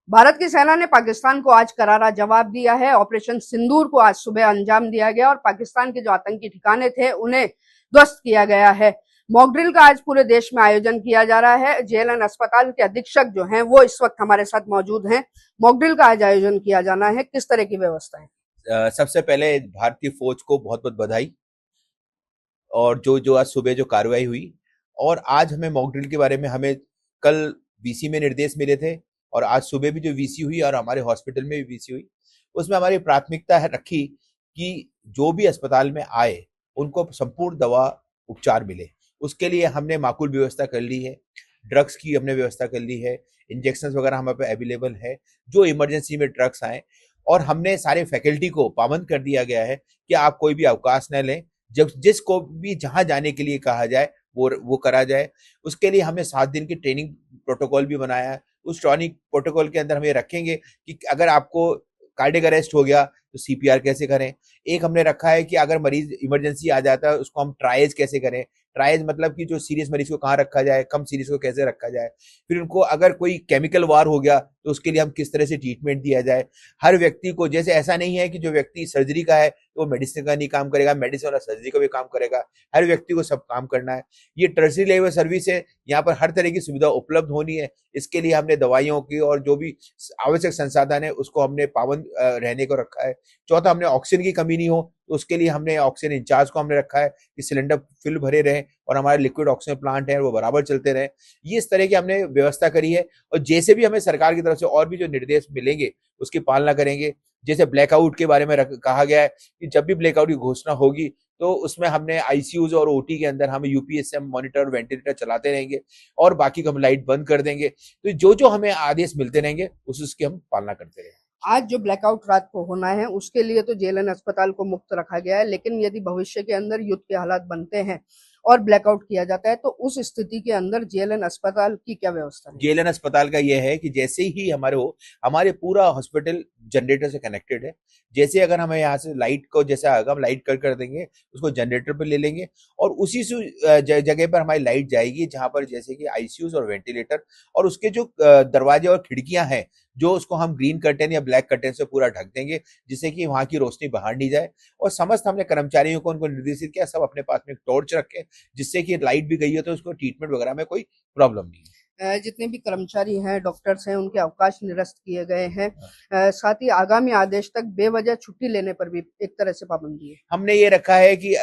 भारत की सेना ने पाकिस्तान को आज करारा जवाब दिया है। ऑपरेशन सिंदूर को आज सुबह अंजाम दिया गया और पाकिस्तान के जो आतंकी ठिकाने थे उन्हें ध्वस्त किया गया है। मॉक ड्रिल का आज पूरे देश में आयोजन किया जा रहा है। जेएलएन अस्पताल के अधीक्षक जो हैं वो इस वक्त हमारे साथ मौजूद हैं। मॉक ड्रिल का आज आयोजन किया जाना है, किस तरह की व्यवस्था है? सबसे पहले भारतीय फौज को बहुत बहुत बधाई। और जो जो आज सुबह जो कार्रवाई हुई, और आज हमें मॉक ड्रिल के बारे में हमें कल वीसी में निर्देश मिले थे, और आज सुबह भी जो वीसी हुई और हमारे हॉस्पिटल में भी वीसी हुई, उसमें हमारी प्राथमिकता है रखी कि जो भी अस्पताल में आए उनको संपूर्ण दवा उपचार मिले। उसके लिए हमने माकूल व्यवस्था कर ली है, ड्रग्स की हमने व्यवस्था कर ली है, इंजेक्शन वगैरह हमारे पे अवेलेबल है, जो इमरजेंसी में ड्रग्स आए। और हमने सारे फैकल्टी को पाबंद कर दिया गया है कि आप कोई भी अवकाश न लें, जब जिसको भी जहां जाने के लिए कहा जाए वो करा जाए। उसके लिए हमने 7 दिन की ट्रेनिंग प्रोटोकॉल भी बनाया है। उस ट्रेनिंग प्रोटोकॉल के अंदर हम ये रखेंगे कि अगर आपको कार्डियक अरेस्ट हो गया तो सीपीआर कैसे करें। एक हमने रखा है कि अगर मरीज इमरजेंसी आ जाता है उसको हम ट्रायज कैसे करें। ट्रायज मतलब कि जो सीरियस मरीज को कहाँ रखा जाए, कम सीरियस को कैसे रखा जाए। फिर उनको अगर कोई केमिकल वार हो गया तो उसके लिए हम किस तरह से ट्रीटमेंट दिया जाए। हर व्यक्ति को, जैसे ऐसा नहीं है कि जो व्यक्ति सर्जरी का है तो वो मेडिसिन का नहीं काम करेगा, मेडिसिन वाला सर्जरी का भी काम करेगा। हर व्यक्ति को सब काम करना है। ये टर्सरी लेवल सर्विस है, यहाँ पर हर तरह की सुविधा उपलब्ध होनी है। इसके लिए हमने दवाइयों की और जो भी आवश्यक संसाधन है उसको हमने पाबंद रहने को रखा है। चौथा, हमने ऑक्सीजन की कमी नहीं हो तो उसके लिए हमने ऑक्सीजन इंचार्ज को हमने रखा है कि सिलेंडर फिल भरे रहे और हमारे लिक्विड ऑक्सीजन प्लांट है वो बराबर चलते रहे। ये इस तरह की हमने व्यवस्था करी है। और जैसे भी हमें सरकार की तरफ से और भी जो निर्देश मिलेंगे उसकी पालना करेंगे। जैसे ब्लैकआउट के बारे में कहा गया है कि जब भी ब्लैकआउट की घोषणा होगी तो उसमें हमने आईसीयूज और ओटी के अंदर हम यूपीएसएम मॉनिटर और वेंटिलेटर चलाते रहेंगे, और बाकी को हम लाइट बंद कर देंगे। तो जो जो हमें आदेश मिलते रहेंगे उसकी हम पालना करते रहेंगे। आज जो ब्लैकआउट रात को होना है उसके लिए तो जेएलएन अस्पताल को मुक्त रखा गया है, लेकिन यदि भविष्य के अंदर युद्ध के हालात बनते हैं और ब्लैकआउट किया जाता है तो उस स्थिति के अंदर जेएलएन अस्पताल की क्या व्यवस्था है? जेएलएन अस्पताल का यह है कि जैसे ही हमारे पूरा हॉस्पिटल जनरेटर से कनेक्टेड है। जैसे अगर हमें यहाँ से लाइट को जैसा आएगा हम लाइट कर देंगे, उसको जनरेटर पर ले लेंगे और उसी जगह पर हमारी लाइट जाएगी जहां पर जैसे कि आईसीयूज और वेंटिलेटर, और उसके जो दरवाजे और खिड़कियां हैं जो उसको हम ग्रीन कर्टेन या ब्लैक कर्टेन से पूरा ढक देंगे, जिससे कि वहां की रोशनी बाहर नहीं जाए। और समस्त हमने कर्मचारियों को उनको निर्देशित किया सब अपने पास में एक टॉर्च रखें, जिससे कि लाइट भी गई हो तो उसको ट्रीटमेंट वगैरह में कोई प्रॉब्लम नहीं है। जितने भी कर्मचारी हैं, डॉक्टर्स हैं, उनके अवकाश निरस्त किए गए हैं। साथ ही आगामी आदेश तक बेवजह छुट्टी लेने पर भी एक तरह से पाबंदी है। हमने ये रखा है कि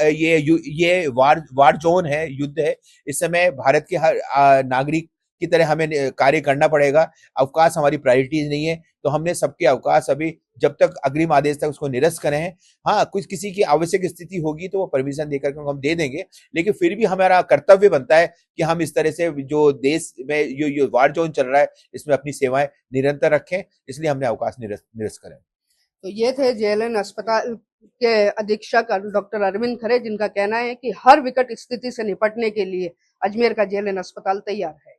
ये वार जोन है, युद्ध है। इस समय भारत के हर नागरिक की तरह हमें कार्य करना पड़ेगा। अवकाश हमारी प्रायोरिटीज नहीं है, तो हमने सबके अवकाश अभी जब तक अग्रिम आदेश तक उसको निरस्त करें हैं। हाँ, कुछ किसी की आवश्यक स्थिति होगी तो वो परमिशन देकर के हम दे देंगे, लेकिन फिर भी हमारा कर्तव्य बनता है कि हम इस तरह से जो देश में जो वार जोन चल रहा है इसमें अपनी सेवाएं निरंतर रखें, इसलिए हमने अवकाश निरस्त करें। तो ये थे जेएलएन अस्पताल के अधीक्षक डॉक्टर अरविंद खरे, जिनका कहना है कि हर विकट स्थिति से निपटने के लिए अजमेर का जेएलएन अस्पताल तैयार है।